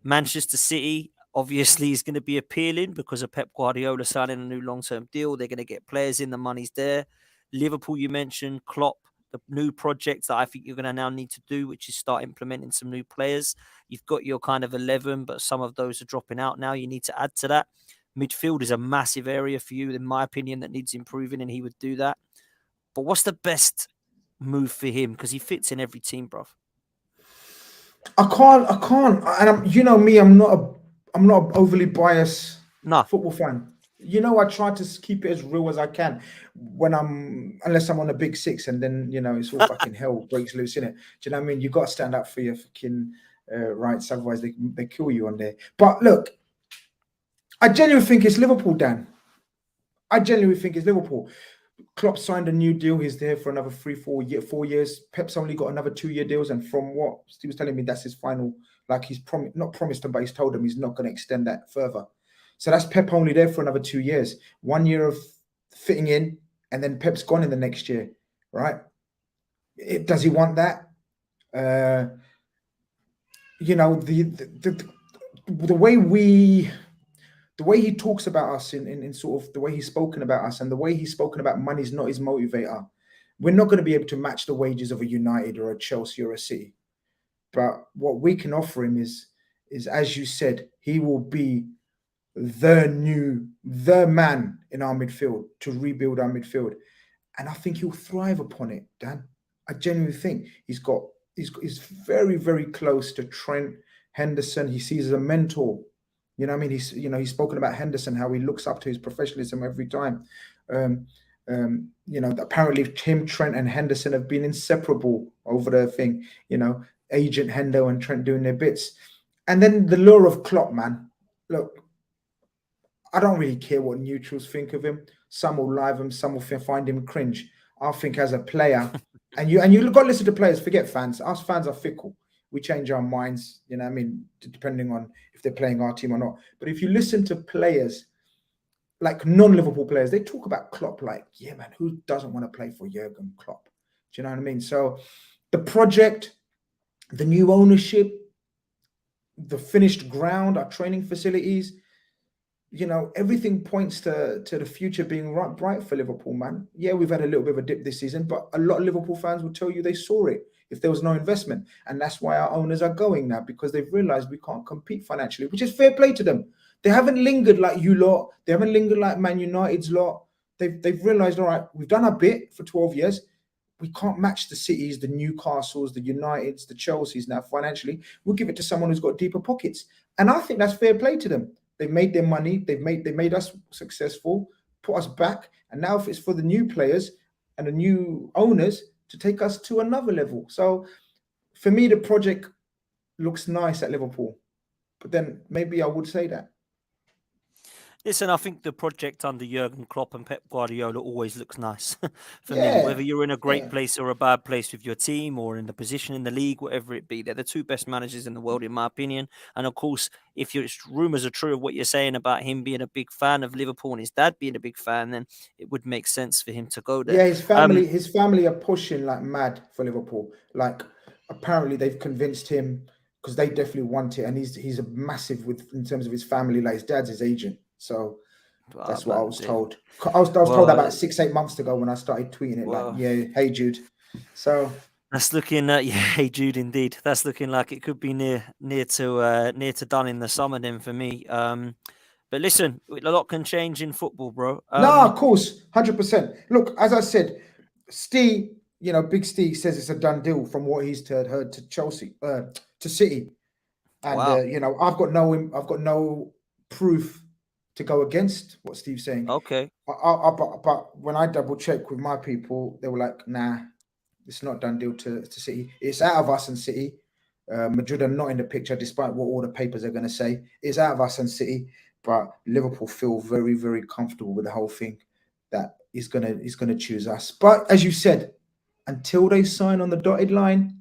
Manchester City obviously is going to be appealing because of Pep Guardiola signing a new long-term deal. They're going to get players in, the money's there. Liverpool, you mentioned, Klopp, the new projects that I think you're going to now need to do, which is start implementing some new players. You've got your kind of 11, but some of those are dropping out now. You need to add to that. Midfield is a massive area for you, in my opinion, that needs improving, and he would do that. But what's the best move for him? Because he fits in every team, bruv. I can't, and me, I'm not overly biased No. football fan. I try to keep it as real as I can unless I'm on a big six, and then it's all fucking hell breaks loose in it. Do you know what I mean? You got to stand up for your fucking rights, otherwise they kill you on there. But look, I genuinely think it's Liverpool, Dan. I genuinely think it's Liverpool. Klopp signed a new deal. He's there for another 4 years. Pep's only got another 2-year deals, and from what Steve was telling me, that's his final. Like, he's not promised him, but he's told him he's not going to extend that further. So that's Pep only there for another 2 years. 1 year of fitting in, and then Pep's gone in the next year, right? Does he want that? The way he talks about us in sort of the way he's spoken about us, and the way he's spoken about money is not his motivator. We're not going to be able to match the wages of a United or a Chelsea or a City. But what we can offer him is as you said, he will be the man in our midfield to rebuild our midfield. And I think he'll thrive upon it, Dan. I genuinely think he's very, very close to Trent Henderson. He sees as a mentor. You know what I mean? He's spoken about Henderson, how he looks up to his professionalism every time. Apparently him, Trent, and Henderson have been inseparable over the thing. Agent Hendo and Trent doing their bits. And then the lure of Klopp, man. Look, I don't really care what neutrals think of him. Some will like him, some will find him cringe. I think as a player, and you got to listen to players, forget fans. Us fans are fickle. We change our minds, you know what I mean, depending on if they're playing our team or not. But if you listen to players, like non-Liverpool players, they talk about Klopp like, yeah, man, who doesn't want to play for Jurgen Klopp? Do you know what I mean? So the project, the new ownership, the finished ground, our training facilities, everything points to the future being bright for Liverpool, man. Yeah, we've had a little bit of a dip this season, but a lot of Liverpool fans will tell you they saw it if there was no investment. And that's why our owners are going now, because they've realized we can't compete financially, which is fair play to them. They haven't lingered like you lot. They haven't lingered like Man United's lot. They've realized, all right, we've done our bit for 12 years. We can't match the Cities, the Newcastles, the Uniteds, the Chelseas now financially. We'll give it to someone who's got deeper pockets. And I think that's fair play to them. They made their money. They made us successful, put us back. And now if it's for the new players and the new owners to take us to another level. So for me, the project looks nice at Liverpool. But then maybe I would say that. Listen, I think the project under Jurgen Klopp and Pep Guardiola always looks nice for me. Yeah. Whether you're in a great place or a bad place with your team or in the position in the league, whatever it be, they're the two best managers in the world, in my opinion. And of course, if your rumours are true of what you're saying about him being a big fan of Liverpool and his dad being a big fan, then it would make sense for him to go there. Yeah, his family are pushing like mad for Liverpool. Like apparently they've convinced him because they definitely want it, and he's a massive in terms of his family. Like his dad's his agent. So that's what I was told. I was told about 6-8 months ago when I started tweeting it. Like, yeah, hey Jude. So that's looking, hey Jude, indeed. That's looking like it could be near to done in the summer then for me. But listen, a lot can change in football, bro. No, of course, 100%. Look, as I said, Steve, Big Steve says it's a done deal from what he's heard to Chelsea, to City, and wow. I've got no proof to go against what Steve's saying. Okay. But when I double check with my people, they were like, nah, it's not done deal to City. It's out of us and City. Madrid are not in the picture, despite what all the papers are going to say. It's out of us and City, but Liverpool feel very, very comfortable with the whole thing that he's gonna choose us. But as you said, until they sign on the dotted line,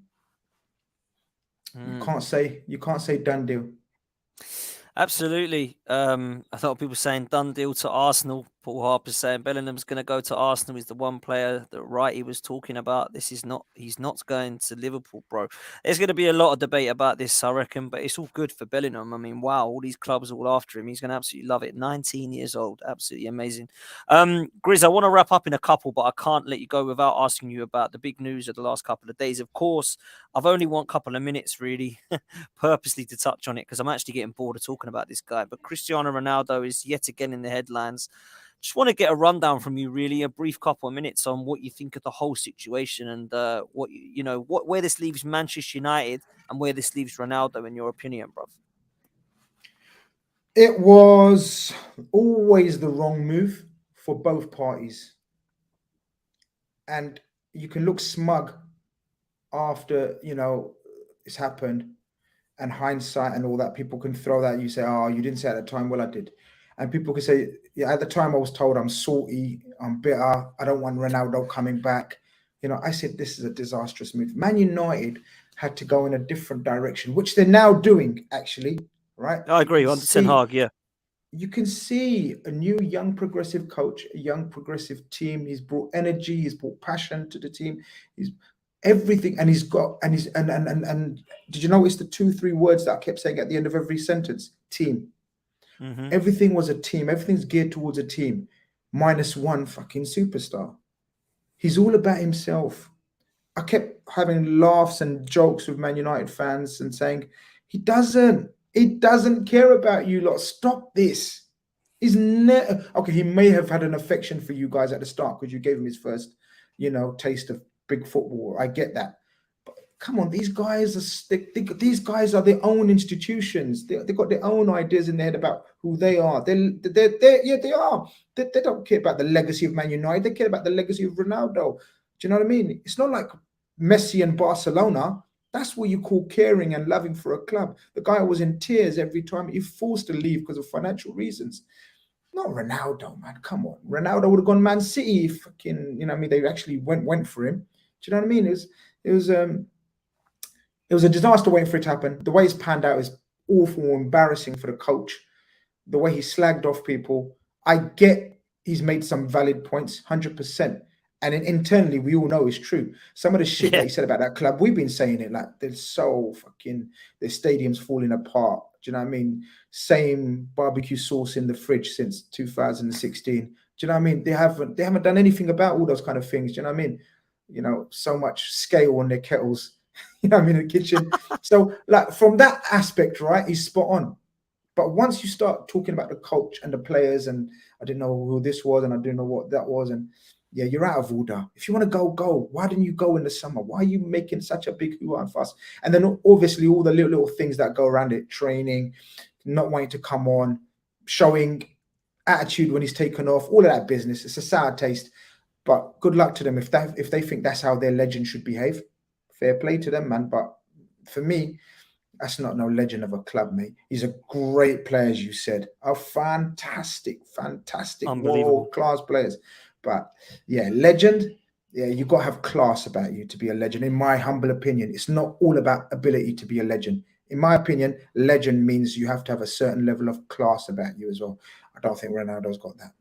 you can't say done deal. Absolutely. A lot of people saying done deal to Arsenal. Paul Harper saying Bellingham's going to go to Arsenal. He's the one player that Wrighty was talking about. He's not going to Liverpool, bro. There's going to be a lot of debate about this, I reckon, but it's all good for Bellingham. I mean, wow, all these clubs are all after him. He's going to absolutely love it. 19 years old, absolutely amazing. Grizz, I want to wrap up in a couple, but I can't let you go without asking you about the big news of the last couple of days. Of course, I've only want a couple of minutes, really, purposely to touch on it because I'm actually getting bored of talking about this guy. But Cristiano Ronaldo is yet again in the headlines. Just want to get a rundown from you, really, a brief couple of minutes on what you think of the whole situation and where this leaves Manchester United and where this leaves Ronaldo, in your opinion, bruv. It was always the wrong move for both parties, and you can look smug after it's happened, and hindsight and all that. People can throw that. You say, "Oh, you didn't say at the time." Well, I did. And people can say, yeah, at the time I was told I'm salty, I'm bitter, I don't want Ronaldo coming back. I said this is a disastrous move. Man United had to go in a different direction, which they're now doing, actually, right? I agree, under Ten Hag, yeah. You can see a new young progressive coach, a young progressive team. He's brought energy, he's brought passion to the team. He's everything, and and did you notice the 2-3 words that I kept saying at the end of every sentence? Team. Mm-hmm. Everything was a team. Everything's geared towards a team, minus one fucking superstar. He's all about himself. I kept having laughs and jokes with Man United fans and saying, he doesn't care about you lot. Stop this. He's never okay. He may have had an affection for you guys at the start because you gave him his first, taste of big football. I get that. But come on, these guys are their own institutions. They got their own ideas in their head about who they are. Yeah, they are. They don't care about the legacy of Man United. They care about the legacy of Ronaldo. Do you know what I mean? It's not like Messi and Barcelona. That's what you call caring and loving for a club. The guy was in tears every time he forced to leave because of financial reasons. Not Ronaldo, man. Come on. Ronaldo would have gone Man City. Fucking, I mean, they actually went for him. Do you know what I mean? It was it was a disaster waiting for it to happen. The way it's panned out is awful, embarrassing for the coach. The way he slagged off people. I get he's made some valid points, 100%. And internally, we all know it's true. Some of the shit that he said about that club, we've been saying it like they're so fucking, their stadium's falling apart. Do you know what I mean? Same barbecue sauce in the fridge since 2016. Do you know what I mean? They haven't done anything about all those kind of things. Do you know what I mean? So much scale on their kettles. In the kitchen. So, like from that aspect, right, he's spot on. But once you start talking about the coach and the players, and I didn't know who this was, and I didn't know what that was, and yeah, you're out of order. If you want to go, go. Why didn't you go in the summer? Why are you making such a big hoo and fuss? And then obviously all the little things that go around it, training, not wanting to come on, showing attitude when he's taken off, all of that business. It's a sour taste. But good luck to them if they think that's how their legend should behave. Fair play to them, man. But for me, that's not no legend of a club, mate. He's a great player, as you said. A fantastic world-class players. But yeah, legend, yeah, you got to have class about you to be a legend. In my humble opinion, it's not all about ability to be a legend. In my opinion, legend means you have to have a certain level of class about you as well. I don't think Ronaldo's got that.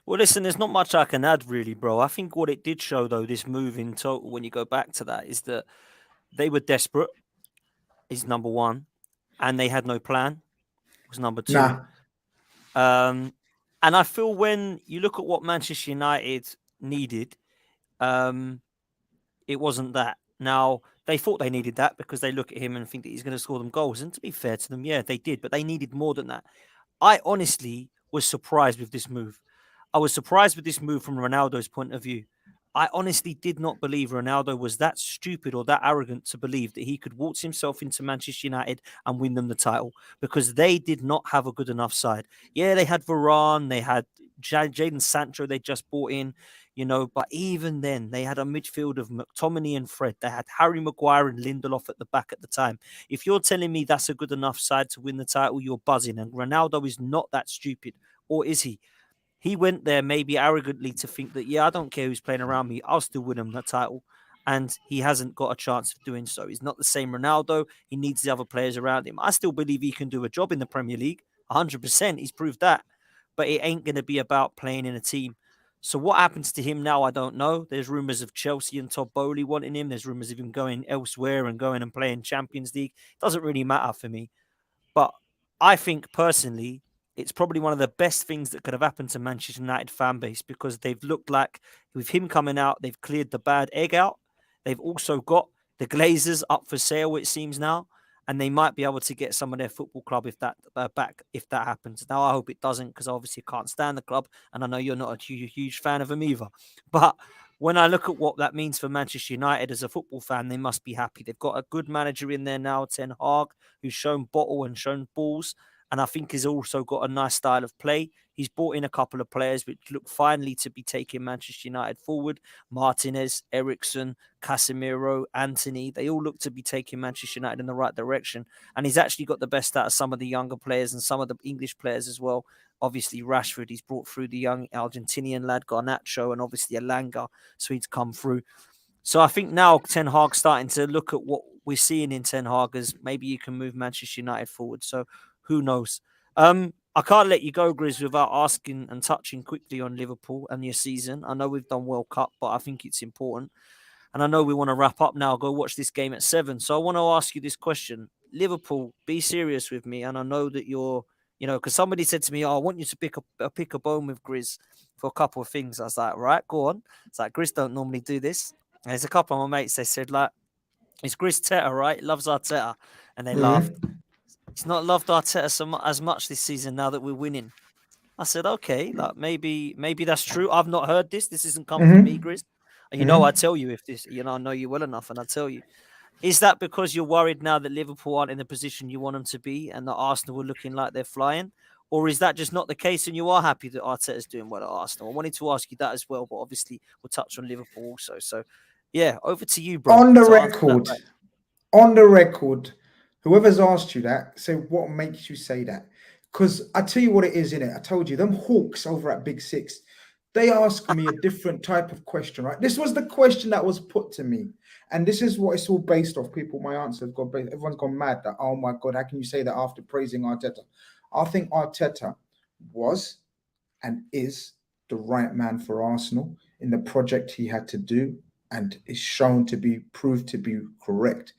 Well, listen, there's not much I can add, really, bro. I think what it did show, though, this move in total, when you go back to that, is that they were desperate, is number one, and they had no plan, was number two. Nah. And I feel when you look at what Manchester United needed, it wasn't that. Now, they thought they needed that because they look at him and think that he's going to score them goals. And to be fair to them, yeah, they did, but they needed more than that. I honestly was surprised with this move. I was surprised with this move from Ronaldo's point of view. I honestly did not believe Ronaldo was that stupid or that arrogant to believe that he could waltz himself into Manchester United and win them the title because they did not have a good enough side. Yeah, they had Varane, they had Jadon Sancho they just bought in, but even then they had a midfield of McTominay and Fred. They had Harry Maguire and Lindelof at the back at the time. If you're telling me that's a good enough side to win the title, you're buzzing. And Ronaldo is not that stupid, or is he? He went there maybe arrogantly to think that, yeah, I don't care who's playing around me. I'll still win him the title. And he hasn't got a chance of doing so. He's not the same Ronaldo. He needs the other players around him. I still believe he can do a job in the Premier League. 100%. He's proved that. But it ain't going to be about playing in a team. So what happens to him now, I don't know. There's rumours of Chelsea and Todd Bowley wanting him. There's rumours of him going elsewhere and going and playing Champions League. It doesn't really matter for me. But I think personally, it's probably one of the best things that could have happened to Manchester United fan base because they've looked like with him coming out, they've cleared the bad egg out. They've also got the Glazers up for sale, it seems now, and they might be able to get some of their football club if that back if that happens. Now I hope it doesn't because obviously can't stand the club, and I know you're not a huge fan of them either. But when I look at what that means for Manchester United as a football fan, they must be happy. They've got a good manager in there now, Ten Hag, who's shown bottle and shown balls. And I think he's also got a nice style of play. He's brought in a couple of players which look finally to be taking Manchester United forward. Martinez, Ericsson, Casemiro, Anthony, they all look to be taking Manchester United in the right direction. And he's actually got the best out of some of the younger players and some of the English players as well. Obviously, Rashford, he's brought through the young Argentinian lad, Garnacho, and obviously Elanga, so he's come through. So I think now Ten Hag's starting to look at what we're seeing in Ten Hag as maybe you can move Manchester United forward. So who knows? I can't let you go, Grizz, without asking and touching quickly on Liverpool and your season. I know we've done World Cup, but I think it's important. And I know we want to wrap up now, go watch this game at 7. So I want to ask you this question. Liverpool, be serious with me. And I know that you're Because somebody said to me, "Oh, I want you to pick a bone with Grizz for a couple of things." I was like, "Right, go on." It's like Grizz don't normally do this. And there's a couple of my mates. They said like, "It's Grizz Teta, right? He loves Arteta," and they laughed. Mm-hmm. He's not loved Arteta as much this season now that we're winning. I said, okay, like maybe that's true. I've not heard this. This hasn't come from me, Mm-hmm. Grizz. And I Mm-hmm. tell you if this, I know you well enough, and I tell you. Is that because you're worried now that Liverpool aren't in the position you want them to be and that Arsenal are looking like they're flying? Or is that just not the case and you are happy that Arteta's doing well at Arsenal? I wanted to ask you that as well, but obviously we'll touch on Liverpool also. So, yeah, over to you, bro, On the to answer that record, back. on the record, whoever's asked you that, say what makes you say that. Because I tell you what it is, innit? I told you, them hawks over at Big Six, they ask me a different type of question, right? This was the question that was put to me. And this is what it's all based off. People, my answer have got based. Everyone's gone mad that, oh my God, how can you say that after praising Arteta? I think Arteta was and is the right man for Arsenal in the project he had to do and is shown to be proved to be correct.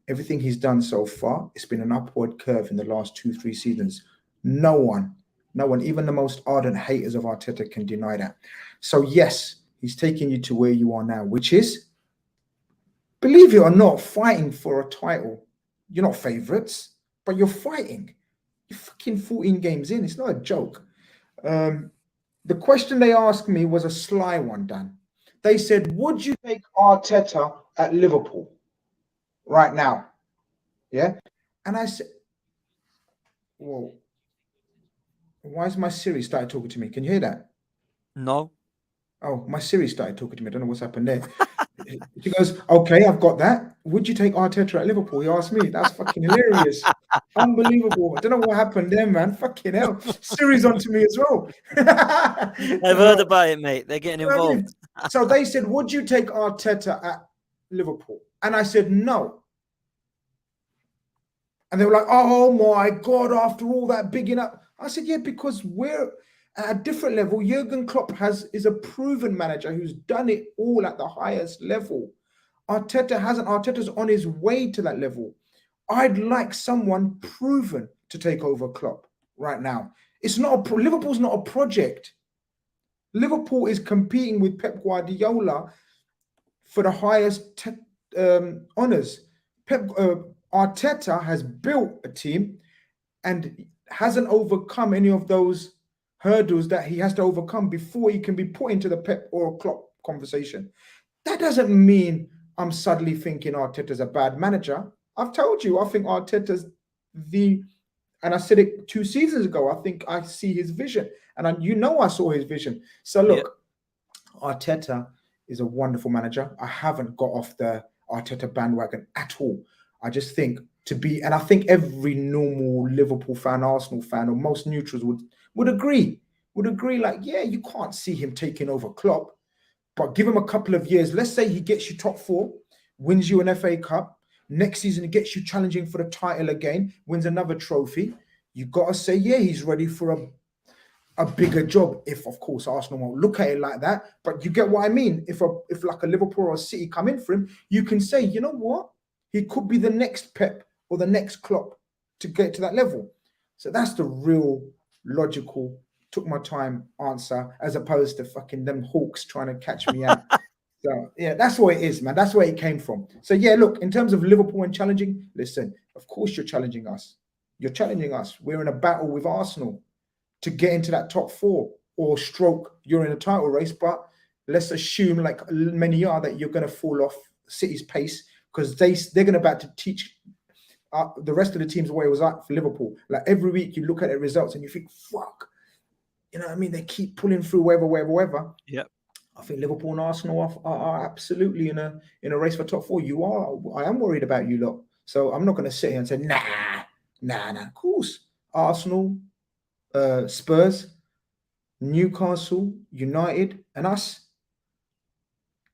Everything he's done so far, it's been an upward curve in the last 2-3 seasons. No one, no one, even the most ardent haters of Arteta can deny that. So yes, he's taking you to where you are now, which is, believe it or not, fighting for a title. You're not favourites, but you're fighting. You're fucking 14 games in. It's not a joke. The question they asked me was a sly one, Dan. They said, would you take Arteta at Liverpool right now? Yeah. And I said, well, why is my Siri started talking to me? Can you hear that? No. Oh, my Siri started talking to me. I don't know what's happened there. She goes, okay, I've got that. Would you take Arteta at Liverpool? He asked me. That's fucking hilarious. Unbelievable. I don't know what happened there, man. Fucking hell. Siri's onto me as well. I've heard about it, mate. They're getting You know what I involved. mean? So they said, would you take Arteta at Liverpool? And I said, no. And they were like, oh my God, after all that bigging up. I said, yeah, because we're at a different level. Jurgen Klopp is a proven manager who's done it all at the highest level. Arteta hasn't. Arteta's on his way to that level. I'd like someone proven to take over Klopp right now. It's not Liverpool's not a project. Liverpool is competing with Pep Guardiola for the highest honors. Arteta has built a team and hasn't overcome any of those hurdles that he has to overcome before he can be put into the Pep or Klopp conversation. That doesn't mean I'm suddenly thinking Arteta's a bad manager. I've told you, I think Arteta's and I said it 2 seasons ago, I think I see his vision. And I saw his vision. So look, Arteta is a wonderful manager. I haven't got off the Arteta bandwagon at all. I just think and I think every normal Liverpool fan, Arsenal fan, or most neutrals would agree. Like, yeah, you can't see him taking over Klopp, but give him a couple of years. Let's say he gets you top four, wins you an FA Cup. Next season, he gets you challenging for the title again, wins another trophy. You got to say, yeah, he's ready for a bigger job. If, of course, Arsenal won't look at it like that. But you get what I mean. If like a Liverpool or a City come in for him, you can say, you know what? He could be the next Pep or the next Klopp to get to that level. So that's the real logical, took my time answer, as opposed to fucking them hawks trying to catch me out. So yeah, that's what it is, man. That's where it came from. So yeah, look, in terms of Liverpool and challenging, listen, of course you're challenging us. You're challenging us. We're in a battle with Arsenal to get into that top four or stroke you're in a title race. But let's assume, like many are, that you're going to fall off City's pace because they're going to about to teach the rest of the teams where it was at for Liverpool. Like every week you look at the results and you think, fuck, you know what I mean? They keep pulling through wherever. Yeah. I think Liverpool and Arsenal are absolutely in a race for top four. You are. I am worried about you lot. So I'm not going to sit here and say, nah. Of course, Arsenal, Spurs, Newcastle, United, and us.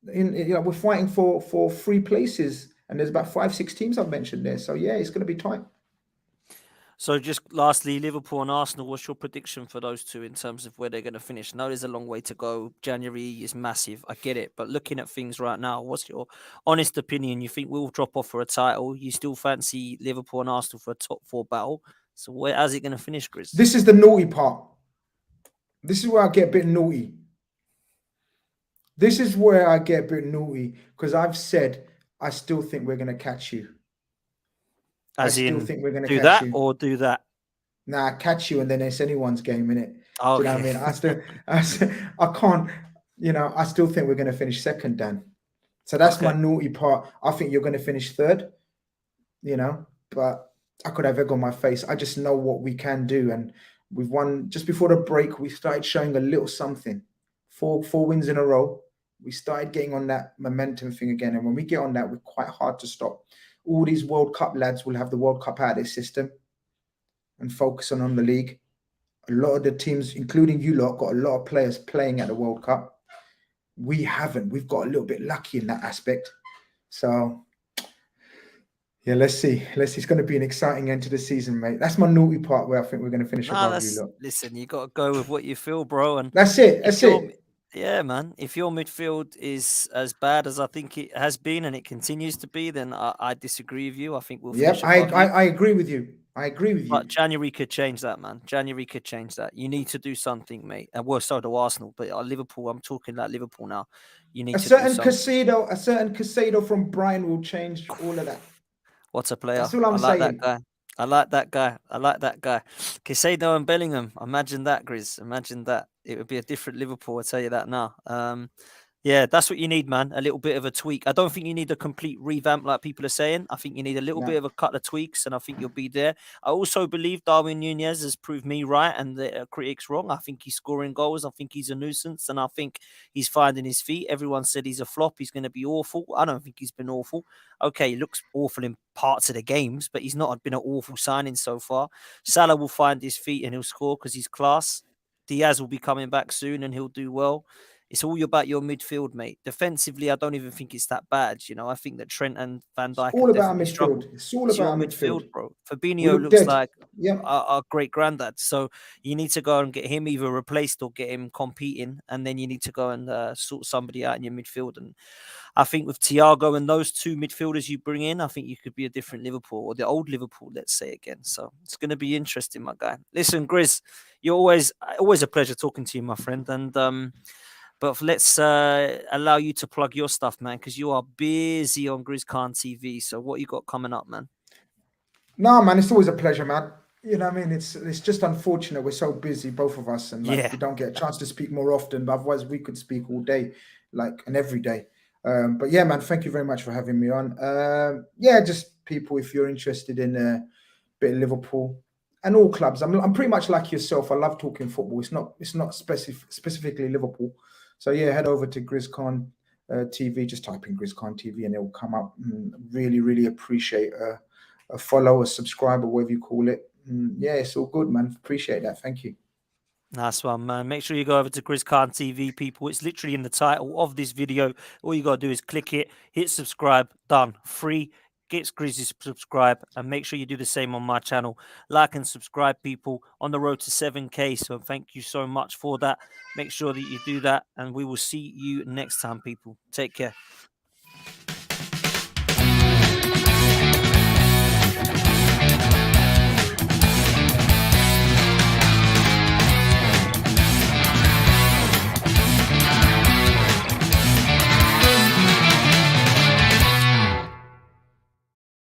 We're fighting for 3 places, and there's about 5-6 teams I've mentioned there. So yeah, it's going to be tight. So just lastly, Liverpool and Arsenal, what's your prediction for those two in terms of where they're going to finish? I know there's a long way to go. January is massive. I get it. But looking at things right now, what's your honest opinion? You think we'll drop off for a title? You still fancy Liverpool and Arsenal for a top 4 battle? So how's it going to finish, Grizz? This is the naughty part. This is where I get a bit naughty. This is where I get a bit naughty because I've said I still think we're going to catch you. As I still in, think we're going to do catch that you. or do that? Nah, catch you and then it's anyone's game, innit? Okay. Do you know what I mean? I can't, I still think we're going to finish second, Dan. So that's my naughty part. I think you're going to finish third, but I could have egg on my face. I just know what we can do. And we've won just before the break. We started showing a little something. Four wins in a row. We started getting on that momentum thing again. And when we get on that, we're quite hard to stop. All these World Cup lads will have the World Cup out of their system and focus on the league. A lot of the teams, including you lot, got a lot of players playing at the World Cup. We haven't. We've got a little bit lucky in that aspect. So, yeah, let's see. It's going to be an exciting end to the season, mate. That's my naughty part where I think we're going to finish above you lot. Listen, you got to go with what you feel, bro. And that's it. Yeah, man. If your midfield is as bad as I think it has been and it continues to be, then I disagree with you. I think we'll finish above you. I agree with you. But January could change that, man. January could change that. You need to do something, mate. And well, so do Arsenal. But Liverpool, I'm talking like Liverpool now. You need to do something. A certain Casado from Brighton will change all of that. What's a player? That's all I'm saying. I like that guy. Casado and Bellingham. Imagine that, Grizz. Imagine that. It would be a different Liverpool, I'll tell you that now. Yeah, that's what you need, man. A little bit of a tweak. I don't think you need a complete revamp like people are saying. I think you need a little bit of a couple of tweaks, and I think you'll be there. I also believe Darwin Núñez has proved me right and the critics wrong. I think he's scoring goals. I think he's a nuisance, and I think he's finding his feet. Everyone said he's a flop. He's going to be awful. I don't think he's been awful. Okay, he looks awful in parts of the games, but he's not been an awful signing so far. Salah will find his feet and he'll score because he's class. Diaz will be coming back soon and he'll do well. It's all about your midfield, mate. Defensively, I don't even think it's that bad. I think that Trent and Van Dijk all have about definitely struggled. It's all about midfield, bro. Fabinho looks like yep. our great granddad. So you need to go and get him either replaced or get him competing, and then you need to go and sort somebody out in your midfield. And I think with Thiago and those two midfielders you bring in, I think you could be a different Liverpool, or the old Liverpool, let's say again. So it's going to be interesting, my guy. Listen, Grizz, you're always a pleasure talking to you, my friend. And but let's allow you to plug your stuff, man, because you are busy on GrizzCon TV. So what you got coming up, man? No, man, it's always a pleasure, man. You know what I mean? It's just unfortunate we're so busy, both of us, and we don't get a chance to speak more often. But otherwise, we could speak all day, and every day. But yeah, man, thank you very much for having me on. Just people, if you're interested in a bit of Liverpool and all clubs, I'm pretty much like yourself. I love talking football. It's not specifically Liverpool. So yeah, head over to GrizzCon TV. Just type in GrizzCon TV and it will come up. Really, really appreciate a follow, a subscribe, or whatever you call it. Yeah, it's all good, man. Appreciate that. Thank you. Nice one, man. Make sure you go over to GrizzCon TV, people. It's literally in the title of this video. All you got to do is click it, hit subscribe, done. Free. Get Grizzy to subscribe and make sure you do the same on my channel. Like and subscribe, people, on the road to 7K. So thank you so much for that. Make sure that you do that, and we will see you next time, people. Take care.